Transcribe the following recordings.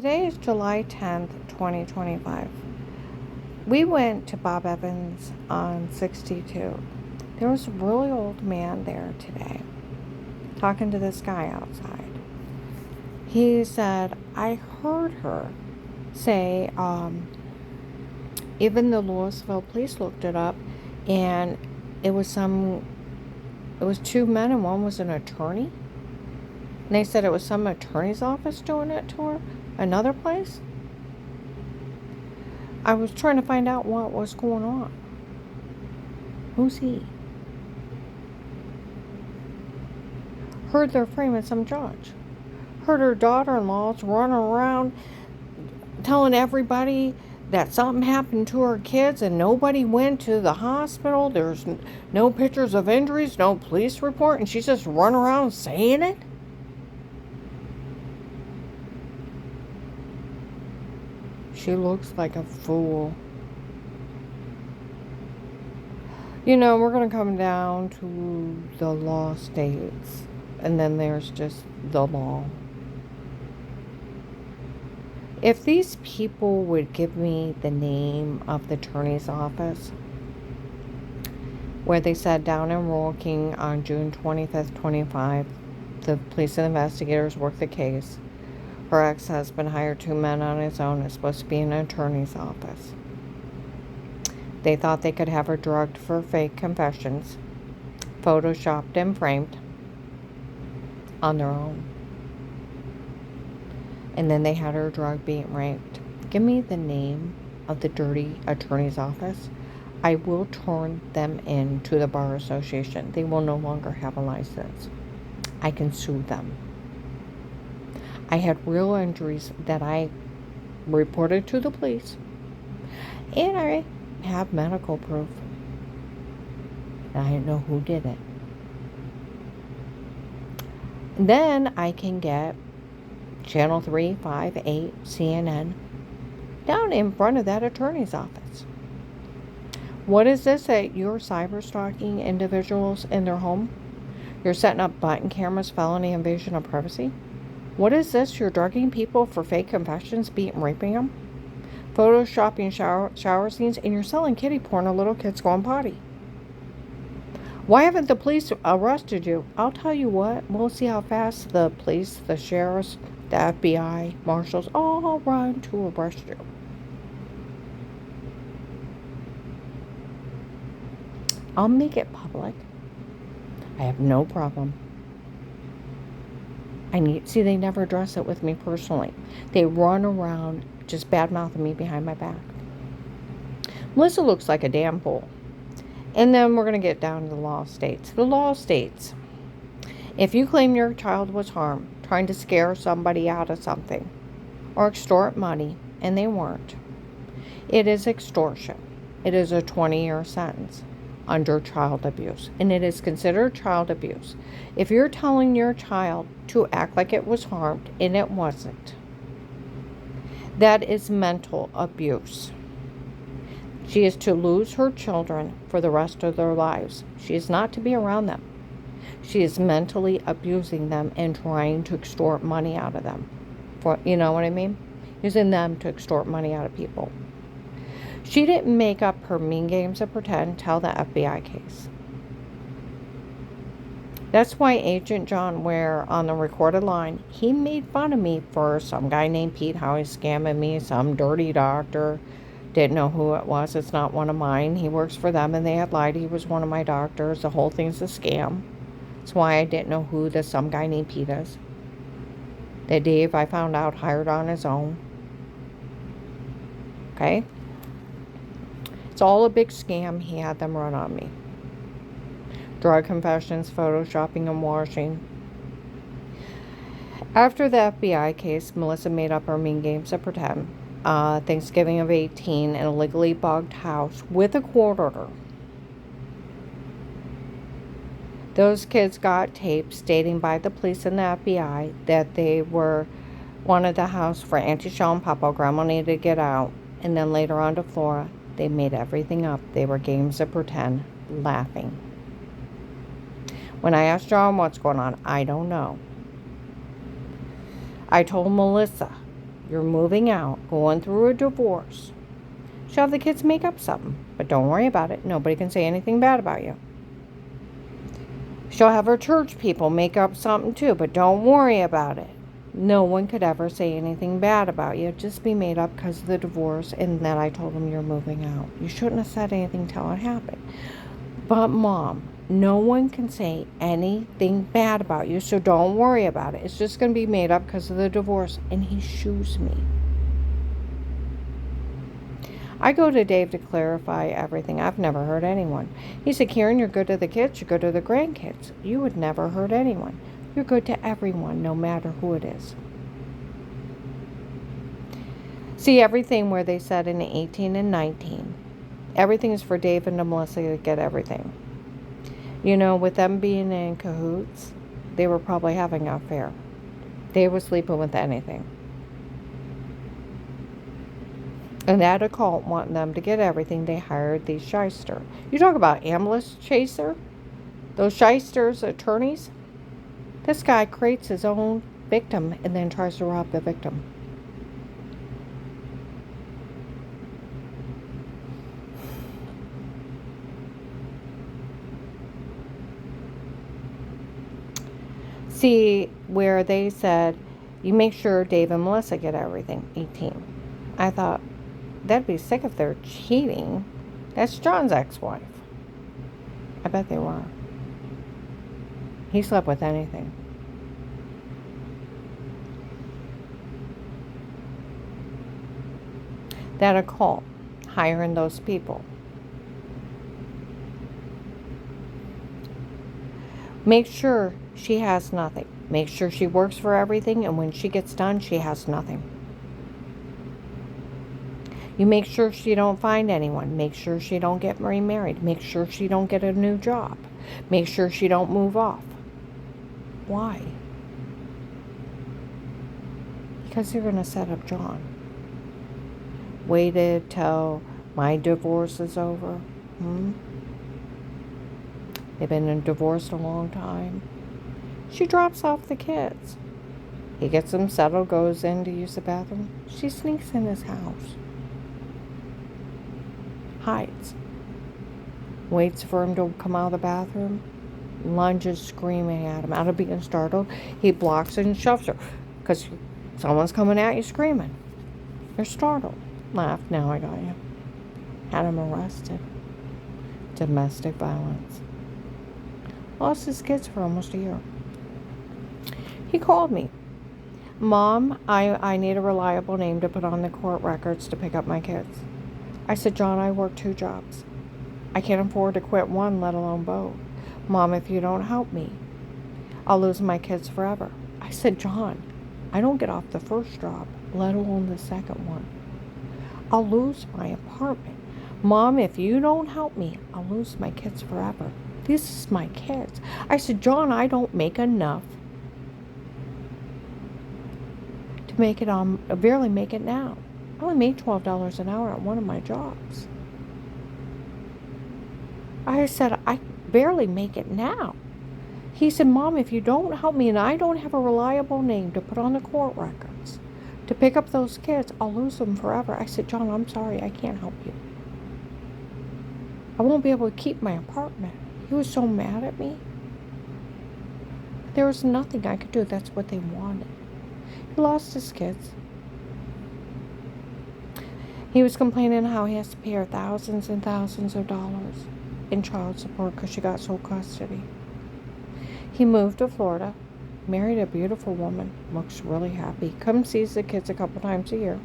Today is July 10th, 2025. We went to Bob Evans on 62. There was a really old man there today talking to this guy outside. He said, I heard her say, even the Louisville police looked it up, and it was two men and one was an attorney. And they said it was some attorney's office doing it to her. Another place? I was trying to find out what was going on. Who's he? Heard they're framing some judge. Heard her daughter-in-law's running around telling everybody that something happened to her kids and nobody went to the hospital. There's no pictures of injuries, no police report, and she's just running around saying it? She looks like a fool. You know, we're going to come down to the law states, and then there's just the law. If these people would give me the name of the attorney's office where they sat down in Royal King on June 25th, 25, the police and investigators worked the case. Her ex-husband hired two men on his own. It's supposed to be an attorney's office. They thought they could have her drugged for fake confessions, photoshopped and framed on their own. And then they had her drugged, being raped. Give me the name of the dirty attorney's office. I will turn them in to the Bar Association. They will no longer have a license. I can sue them. I had real injuries that I reported to the police, and I have medical proof. And I don't know who did it. And then I can get Channel 3, 5, 8, CNN down in front of that attorney's office. What is this that you're cyber stalking individuals in their home? You're setting up button cameras, felony invasion of privacy? What is this? You're drugging people for fake confessions, beating, raping them, photoshopping shower scenes, and you're selling kiddie porn to little kids going potty. Why haven't the police arrested you? I'll tell you what. We'll see how fast the police, the sheriffs, the FBI, marshals all run to arrest you. I'll make it public. I have no problem. They never address it with me personally. They run around just bad-mouthing me behind my back. Melissa looks like a damn fool. And then we're going to get down to the law states. The law states, if you claim your child was harmed, trying to scare somebody out of something, or extort money, and they weren't, it is extortion. It is a 20-year sentence under child abuse, and it is considered child abuse. If you're telling your child to act like it was harmed and it wasn't, that is mental abuse. She is to lose her children for the rest of their lives. She is not to be around them. She is mentally abusing them and trying to extort money out of them. You know what I mean? Using them to extort money out of people. She didn't make up her mean games of pretend, tell the FBI case. That's why Agent John Ware on the recorded line, he made fun of me for some guy named Pete, how he's scamming me, some dirty doctor. Didn't know who it was. It's not one of mine. He works for them, and they had lied. He was one of my doctors. The whole thing's a scam. That's why I didn't know who the some guy named Pete is. That Dave, I found out, hired on his own. Okay? It's all a big scam. He had them run on me. Drug confessions, photoshopping, and washing. After the FBI case, Melissa made up her mean games of pretend. Thanksgiving of 18 in a legally bugged house with a court order. Those kids got tapes stating by the police and the FBI that they wanted the house for Auntie Shaw and Papa. Grandma needed to get out. And then later on to Flora, they made everything up. They were games of pretend, laughing. When I asked John what's going on, I don't know. I told Melissa you're moving out, going through a divorce. She'll have the kids make up something, but don't worry about it. Nobody can say anything bad about you. She'll have her church people make up something too, but don't worry about it. No one could ever say anything bad about you. Just be made up because of the divorce and that I told them you're moving out. You shouldn't have said anything till it happened. But Mom, no one can say anything bad about you, so don't worry about it. It's just going to be made up because of the divorce. And he shoos me. I go to Dave to clarify everything. I've never hurt anyone. He said, Karen, you're good to the kids, you're good to the grandkids. You would never hurt anyone. You're good to everyone, no matter who it is. See, everything where they said in 18 and 19, everything is for Dave and Melissa to get everything. You know, with them being in cahoots, they were probably having an affair. They were sleeping with anything. And that occult wanting them to get everything, they hired these shyster. You talk about ambulance chaser? Those shysters, attorneys? This guy creates his own victim and then tries to rob the victim. See, where they said, you make sure Dave and Melissa get everything, 18. I thought, that'd be sick if they're cheating. That's John's ex-wife. I bet they were. He slept with anything. That occult, hiring those people. Make sure she has nothing. Make sure she works for everything, and when she gets done, she has nothing. You make sure she don't find anyone. Make sure she don't get remarried. Make sure she don't get a new job. Make sure she don't move off. Why? Because they're going to set up John. Waited till my divorce is over. They've been divorced a long time. She drops off the kids. He gets them settled, goes in to use the bathroom. She sneaks in his house. Hides. Waits for him to come out of the bathroom. Lunges screaming at him. Out of being startled, he blocks her and shoves her. Because someone's coming at you screaming. You're startled. Laugh, now I got you. Had him arrested. Domestic violence. Lost his kids for almost a year. He called me. Mom, I need a reliable name to put on the court records to pick up my kids. I said, John, I work 2 jobs. I can't afford to quit one, let alone both. Mom, if you don't help me, I'll lose my kids forever. I said, John, I don't get off the first job, let alone the second one. I'll lose my apartment. Mom, if you don't help me, I'll lose my kids forever. This is my kids. I said, John, I don't make enough to make it on, barely make it now. I only make $12 an hour at one of my jobs. I said, I barely make it now. He said, Mom, if you don't help me and I don't have a reliable name to put on the court records to pick up those kids, I'll lose them forever. I said, John, I'm sorry, I can't help you. I won't be able to keep my apartment. He was so mad at me. There was nothing I could do. That's what they wanted. He lost his kids. He was complaining how he has to pay her thousands and thousands of dollars in child support because she got sole custody. He moved to Florida, married a beautiful woman, looks really happy, comes sees the kids a couple times a year.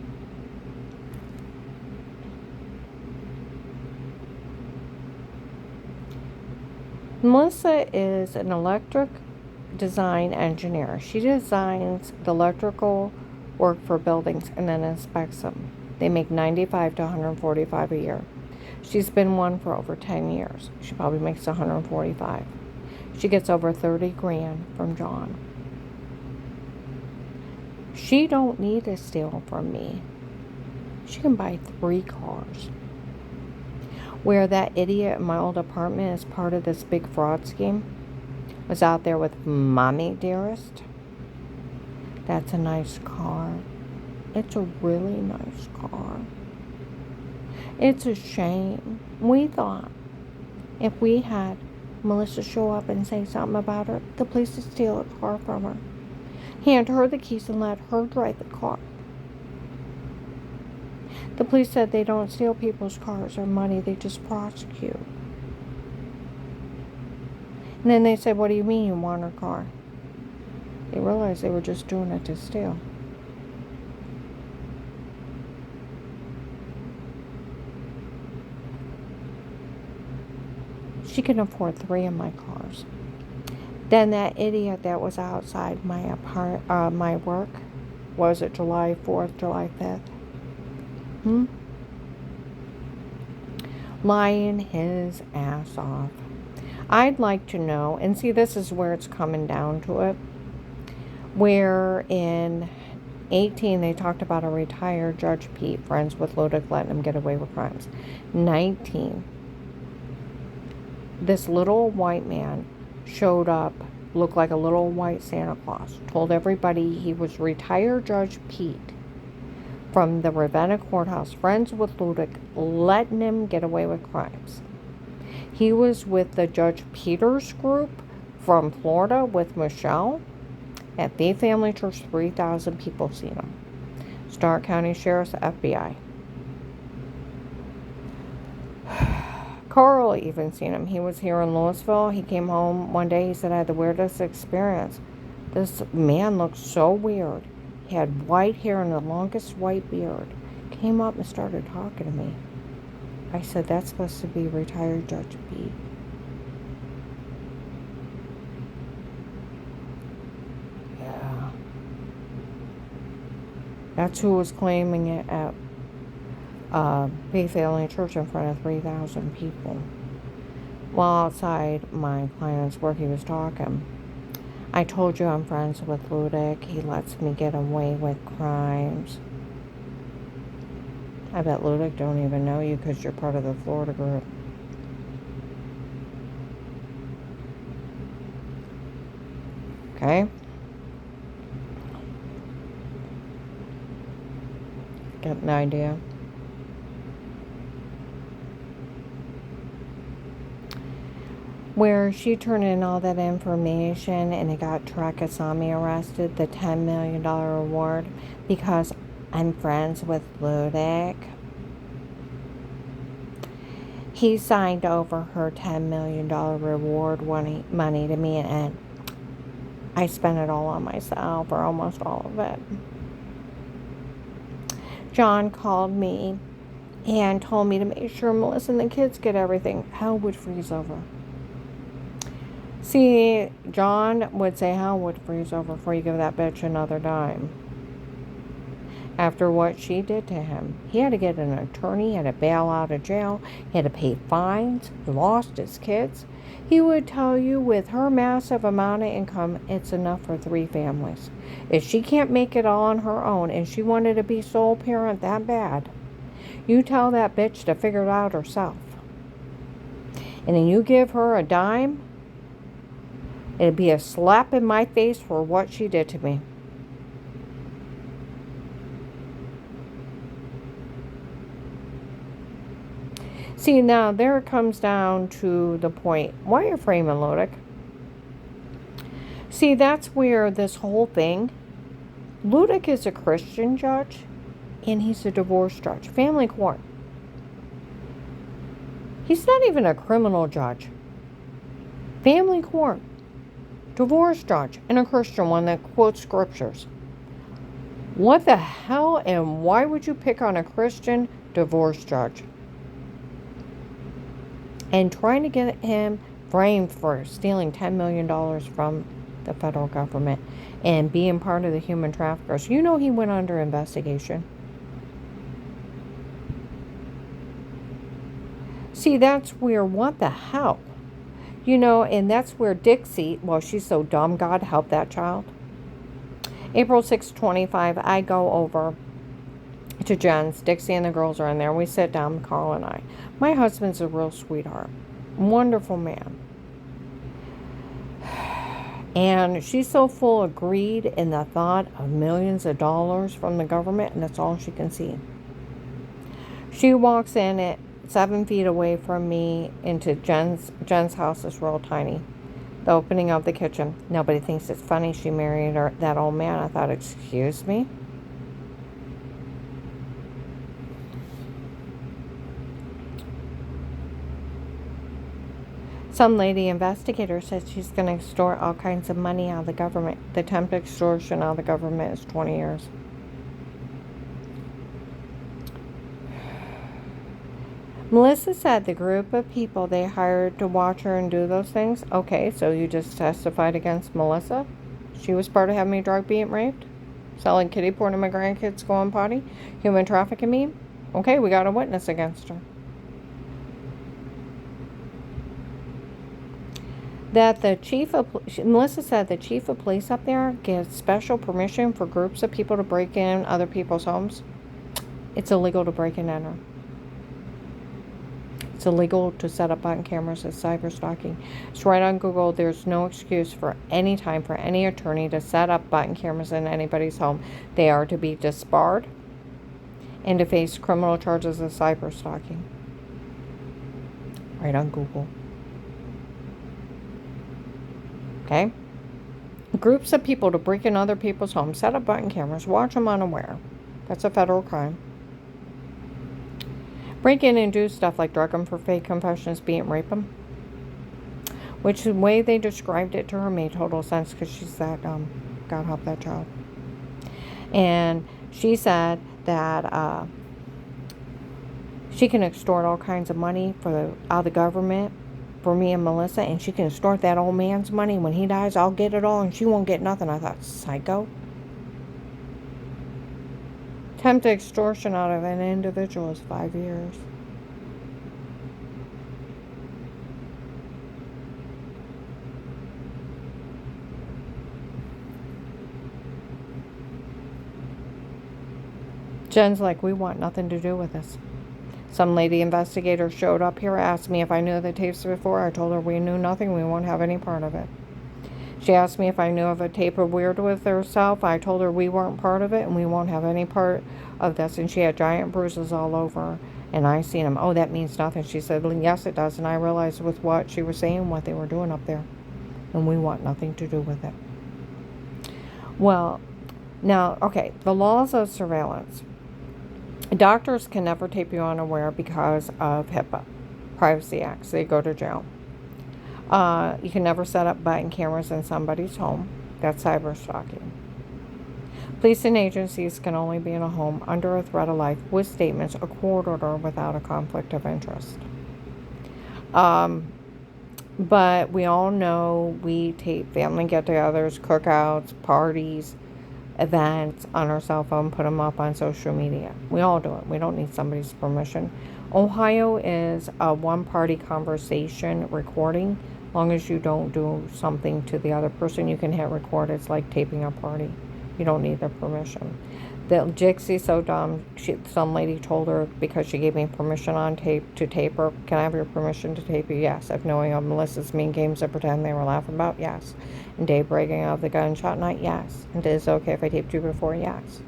Melissa is an electric design engineer. She designs the electrical work for buildings and then inspects them. They make $95 to $145 a year. She's been one for over 10 years. She probably makes $145. She gets over $30,000 from John. She don't need to steal from me. She can buy 3 cars. Where that idiot in my old apartment is part of this big fraud scheme, was out there with Mommy Dearest. That's a nice car. It's a really nice car. It's a shame. We thought if we had Melissa show up and say something about her, the police would steal a car from her, hand her the keys, and let her drive the car. The police said they don't steal people's cars or money, they just prosecute. And then they said, what do you mean you want her car? They realized they were just doing it to steal. She can afford 3 of my cars. Then that idiot that was outside my my work, was it July 4th, July 5th? Lying his ass off. I'd like to know, and see, this is where it's coming down to it, where in 18 they talked about a retired Judge Pete, friends with Ludick, letting him get away with crimes. 19, this little white man showed up, looked like a little white Santa Claus, told everybody he was retired Judge Pete from the Ravenna Courthouse, friends with Ludick, letting him get away with crimes. He was with the Judge Peters group from Florida with Michelle at the Family Church. 3,000 people seen him. Stark County Sheriff's FBI. Carl even seen him. He was here in Louisville. He came home one day. He said, I had the weirdest experience. This man looked so weird. He had white hair and the longest white beard. Came up and started talking to me. I said, that's supposed to be retired Judge Pete. Yeah. That's who was claiming it at Faith Family Church in front of 3,000 people. While outside my client's work, he was talking. I told you I'm friends with Ludick. He lets me get away with crimes. I bet Ludick don't even know you because you're part of the Florida group. Okay? Got an idea? Where she turned in all that information and it got Trakasami arrested, the $10 million reward, because I'm friends with Ludick. He signed over her $10 million reward money to me, and I spent it all on myself, or almost all of it. John called me and told me to make sure Melissa and the kids get everything. Hell would freeze over. See, John would say hell would freeze over before you give that bitch another dime. After what she did to him, he had to get an attorney, he had to bail out of jail, he had to pay fines, he lost his kids. He would tell you with her massive amount of income, it's enough for 3 families. If she can't make it all on her own and she wanted to be sole parent that bad, you tell that bitch to figure it out herself. And then you give her a dime, it'd be a slap in my face for what she did to me. See, now there it comes down to the point. Why are you framing Ludick? See, that's where this whole thing, Ludick is a Christian judge and he's a divorce judge. Family court. He's not even a criminal judge. Family court. Divorce judge, and a Christian one that quotes scriptures. What the hell, and why would you pick on a Christian divorce judge? And trying to get him framed for stealing $10 million from the federal government and being part of the human traffickers. You know he went under investigation. See, that's where, what the hell? You know, and that's where Dixie, well, she's so dumb, God help that child. April 6, 25, I go over to Jen's. Dixie and the girls are in there. We sit down, Carl and I. My husband's a real sweetheart. Wonderful man. And she's so full of greed and the thought of millions of dollars from the government, and that's all she can see. She walks in at 7 feet away from me into Jen's house is real tiny. The opening of the kitchen. Nobody thinks it's funny she married that old man. I thought, excuse me? Some lady investigator says she's going to extort all kinds of money out of the government. The attempt extortion out of the government is 20 years. Melissa said the group of people they hired to watch her and do those things. Okay, so you just testified against Melissa? She was part of having me drug, being raped? Selling kitty porn to my grandkids, going potty? Human trafficking me? Okay, we got a witness against her. That the Melissa said the chief of police up there gives special permission for groups of people to break in other people's homes. It's illegal to break and enter. It's illegal to set up button cameras as cyber stalking. It's right on Google. There's no excuse for any time for any attorney to set up button cameras in anybody's home. They are to be disbarred and to face criminal charges of cyber stalking. Right on Google. Okay? Groups of people to break in other people's homes, set up button cameras, watch them unaware. That's a federal crime. Break in and do stuff like drug them for fake confessions, beat and rape them. Which the way they described it to her made total sense because she said, God help that child. And she said that she can extort all kinds of money out of the government for me and Melissa, and she can extort that old man's money. When he dies, I'll get it all, and she won't get nothing. I thought, psycho. Attempted extortion out of an individual is 5 years. Jen's like, we want nothing to do with this. Some lady investigator showed up here, asked me if I knew the tapes before. I told her we knew nothing, we won't have any part of it. She asked me if I knew of a tape of Weird with herself. I told her we weren't part of it and we won't have any part of this. And she had giant bruises all over her. And I seen them. Oh, that means nothing. She said, yes, it does. And I realized with what she was saying, what they were doing up there. And we want nothing to do with it. Well, now, okay, the laws of surveillance. Doctors can never tape you unaware because of HIPAA, Privacy Act. So they go to jail. You can never set up button cameras in somebody's home. That's cyber stalking. Police and agencies can only be in a home under a threat of life with statements, a court order without a conflict of interest. But we all know we tape family get-togethers, cookouts, parties, events on our cell phone, put them up on social media. We all do it. We don't need somebody's permission. Ohio is a one-party conversation recording. As long as you don't do something to the other person, you can hit record. It's like taping a party. You don't need their permission. The Jixie's so dumb. Some lady told her because she gave me permission on tape to tape her. Can I have your permission to tape you? Yes. If knowing of Melissa's mean games to pretend they were laughing about? Yes. And Dave breaking of the gunshot night? Yes. And is it okay if I taped you before? Yes.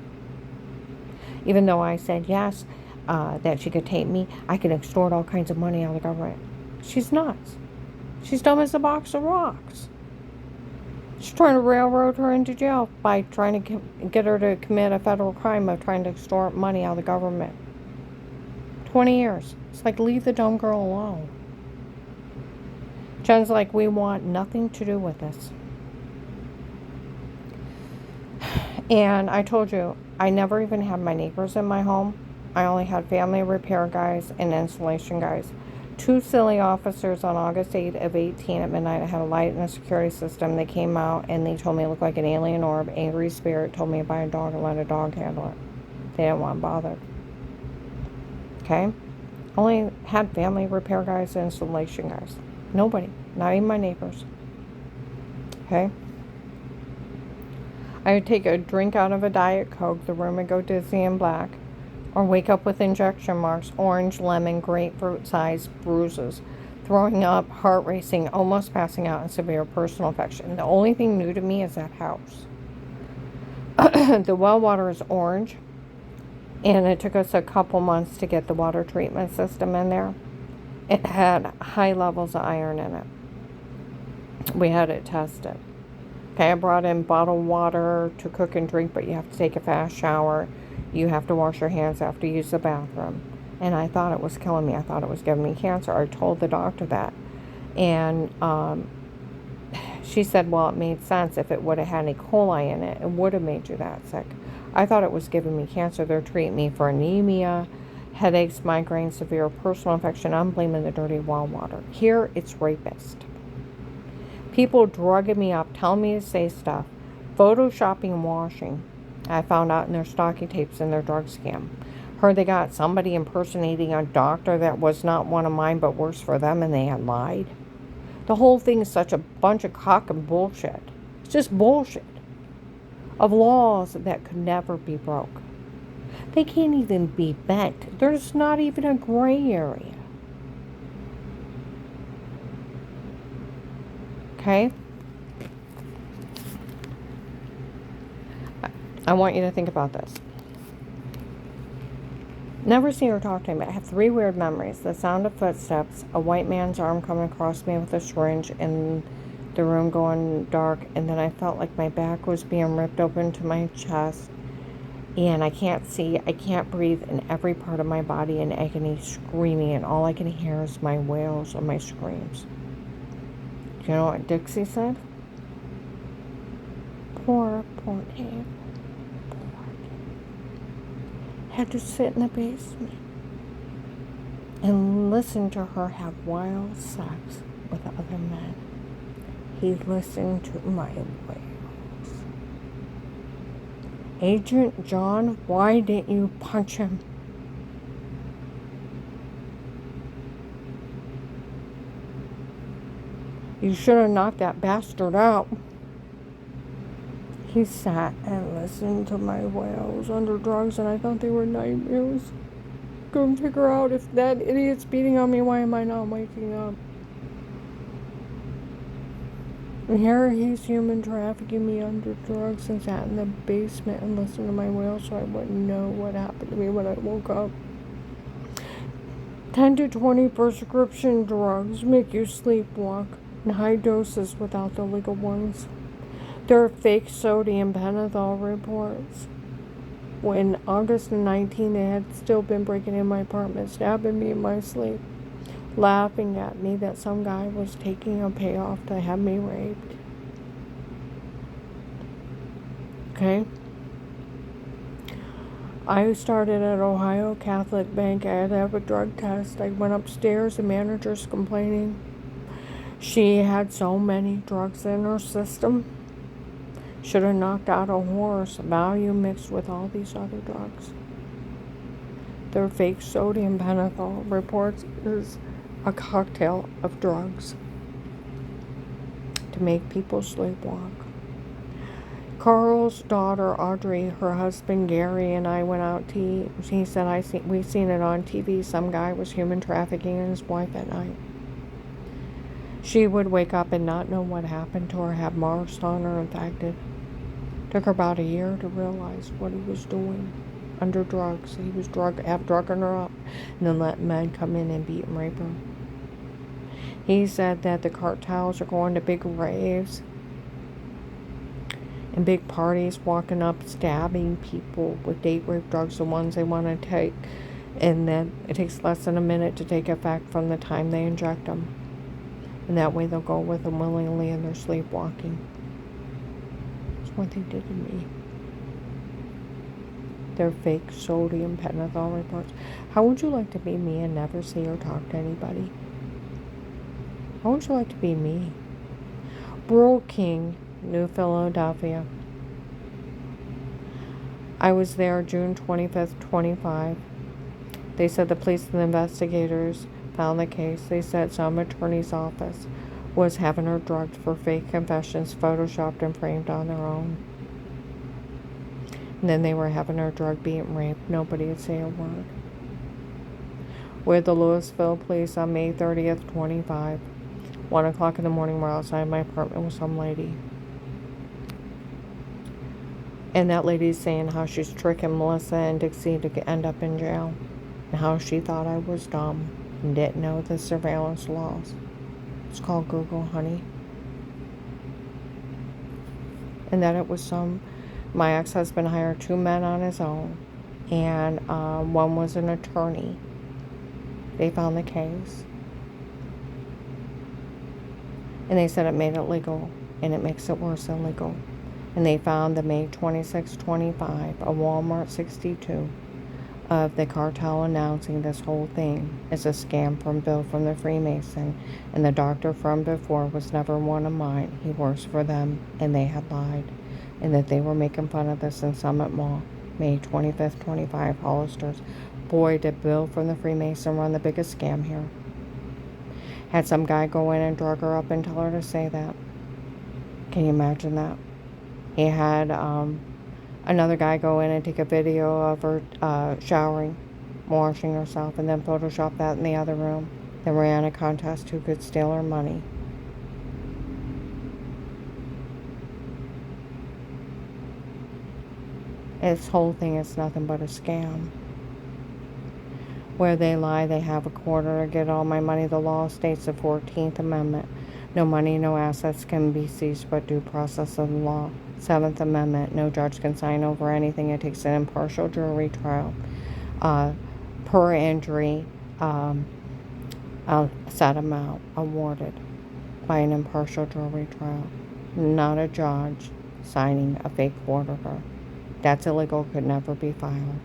Even though I said yes, that she could tape me, I can extort all kinds of money out of the government. She's nuts. She's dumb as a box of rocks. She's trying to railroad her into jail by trying to get her to commit a federal crime of trying to extort money out of the government. 20 years. It's like, leave the dumb girl alone. Jen's like, we want nothing to do with this. And I told you, I never even had my neighbors in my home. I only had family repair guys and installation guys. 2 silly officers on August 8th of 18 at midnight. I had a light in the security system. They came out and they told me it looked like an alien orb. Angry spirit told me to buy a dog and let a dog handle it. They didn't want bothered. Okay? Only had family repair guys and installation guys. Nobody. Not even my neighbors. Okay? I would take a drink out of a Diet Coke. The room would go dizzy and black. Or wake up with injection marks, orange, lemon, grapefruit-sized bruises. throwing up, heart racing, almost passing out, and severe personal infection. The only thing new to me is that house. The well water is orange, and it took us a couple months to get the water treatment system in there. It had high levels of iron in it. We had it tested. Okay, I brought in bottled water to cook and drink, but you have to take a fast shower. You have to wash your hands after you use the bathroom. And I thought it was killing me. I thought it was giving me cancer. I told the doctor that. And she said, well, it made sense. If it would have had any E. coli in it, it would have made you that sick. I thought it was giving me cancer. They're treating me for anemia, headaches, migraines, severe personal infection. I'm blaming the dirty well water. Here, it's rapist. People drugging me up, telling me to say stuff, photoshopping and washing. I found out in their stocking tapes in their drug scam. Heard they got somebody impersonating a doctor that was not one of mine, but worse for them, and they had lied. The whole thing is such a bunch of cock and bullshit. It's just bullshit. Of laws that could never be broke. They can't even be bent. There's not even a gray area. Okay? I want you to think about this. Never seen or talked to him, but I have 3 weird memories. The sound of footsteps, a white man's arm coming across me with a syringe, and the room going dark, and then I felt like my back was being ripped open to my chest, and I can't see, I can't breathe, in every part of my body in agony, screaming, and all I can hear is my wails or my screams. Do you know what Dixie said? Poor Dave. Had to sit in the basement and listen to her have wild sex with other men. He listened to my wails. Agent John, why didn't you punch him? You should have knocked that bastard out. He sat and listened to my wails under drugs, and I thought they were nightmares. Couldn't figure out if that idiot's beating on me, why am I not waking up? And here he's human trafficking me under drugs and sat in the basement and listened to my wails so I wouldn't know what happened to me when I woke up. 10 to 20 prescription drugs make you sleepwalk in high doses without the legal ones. There are fake sodium pentothal reports. In August of 19, they had still been breaking in my apartment, stabbing me in my sleep, laughing at me that some guy was taking a payoff to have me raped. Okay? I started at Ohio Catholic Bank. I had to have a drug test. I went upstairs, the manager's complaining. She had so many drugs in her system. Should have knocked out a horse. Valium mixed with all these other drugs. Their fake sodium pentothal reports is a cocktail of drugs to make people sleepwalk. Carl's daughter Audrey, her husband Gary, and I went out to eat. He said, we've seen it on TV. Some guy was human trafficking his wife at night. She would wake up and not know what happened to her, have marks on her infected. Took her about a year to realize what he was doing under drugs. He was drugging her up and then let men come in and beat and rape her. He said that the cartels are going to big raves and big parties, walking up, stabbing people with date rape drugs, the ones they want to take, and then it takes less than a minute to take effect from the time they inject them. And that way they'll go with them willingly and they're sleepwalking. What they did to me. They're fake sodium pentothal reports. How would you like to be me and never see or talk to anybody? How would you like to be me? Burl King, New Philadelphia. I was there June 25th, 25. They said the police and the investigators found the case. They said some attorney's office was having her drugged for fake confessions, photoshopped and framed on their own. And then they were having her drugged, beaten, raped. Nobody would say a word. with the Louisville police on May 30th, 25. 1 o'clock in the morning, we're outside my apartment with some lady. And that lady's saying how she's tricking Melissa and Dixie to end up in jail. And how she thought I was dumb and didn't know the surveillance laws. It's called Google, honey. And that it was my ex-husband hired 2 men on his own. And one was an attorney. They found the case. And they said it made it legal. And it makes it worse illegal. And they found the May 26, 25, a Walmart 62 of the cartel announcing this whole thing is a scam from Bill from the Freemason. And the doctor from before was never one of mine. He works for them, and they had lied. And that they were making fun of this in Summit Mall, May 25th, 25, Hollister's. Boy, did Bill from the Freemason run the biggest scam here. Had some guy go in and drug her up and tell her to say that. Can you imagine that? He had another guy go in and take a video of her showering, washing herself, and then Photoshop that in the other room. Then ran a contest who could steal her money. This whole thing is nothing but a scam. Where they lie, they have a quarter to get all my money. The law states the 14th Amendment. No money, no assets can be seized but due process of the law. 7th Amendment. No judge can sign over anything. It takes an impartial jury trial. Per injury, a set amount awarded by an impartial jury trial. Not a judge signing a fake court order. That's illegal, could never be filed.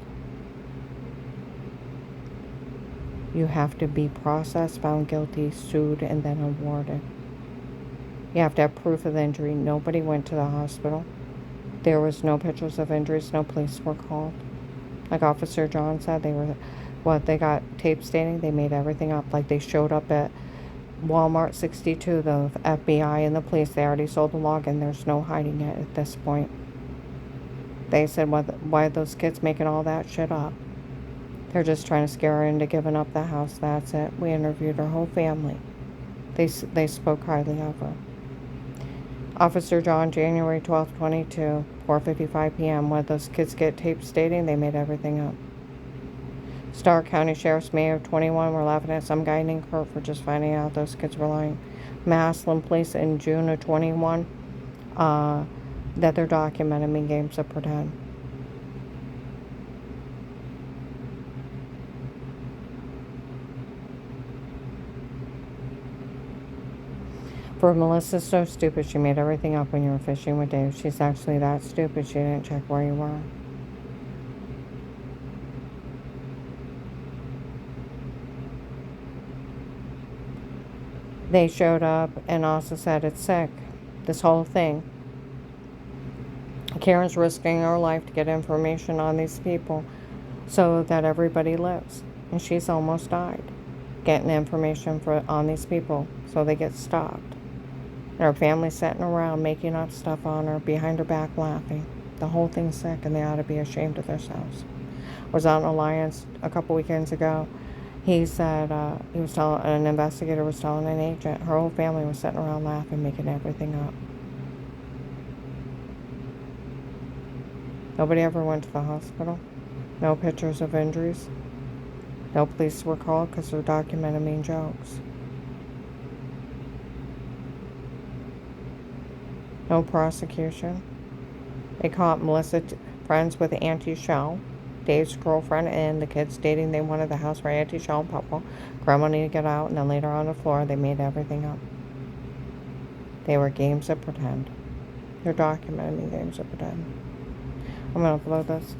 You have to be processed, found guilty, sued, and then awarded. You have to have proof of the injury. Nobody went to the hospital. There was no pictures of injuries. No police were called. Like Officer John said, they got tape staining. They made everything up. Like they showed up at Walmart 62, the FBI and the police. They already sold the login. There's no hiding it at this point. They said, why are those kids making all that shit up? They're just trying to scare her into giving up the house. That's it. We interviewed her whole family. They spoke highly of her. Officer John, January 12, 22, 4:55 p.m. When those kids get tape stating, they made everything up. Stark County Sheriff's May of 21 were laughing at some guy named Kurt for just finding out those kids were lying. Massillon Police in June of 21 that they're documenting in games of pretend. For Melissa's so stupid, she made everything up when you were fishing with Dave. She's actually that stupid, she didn't check where you were. They showed up and also said it's sick. This whole thing. Karen's risking her life to get information on these people so that everybody lives. And she's almost died getting information on these people so they get stopped. And her family's sitting around making up stuff on her, behind her back laughing. The whole thing's sick and they ought to be ashamed of themselves. I was out in Alliance a couple weekends ago. He said, an investigator was telling an agent, her whole family was sitting around laughing, making everything up. Nobody ever went to the hospital. No pictures of injuries. No police were called because they're documenting mean jokes. No prosecution. They caught Melissa friends with Auntie Shell, Dave's girlfriend, and the kids dating. They wanted the house for Auntie Shell and Papa. Grandma needed to get out, and then later on the floor, they made everything up. They were games of pretend. They're documenting games of pretend. I'm going to upload this.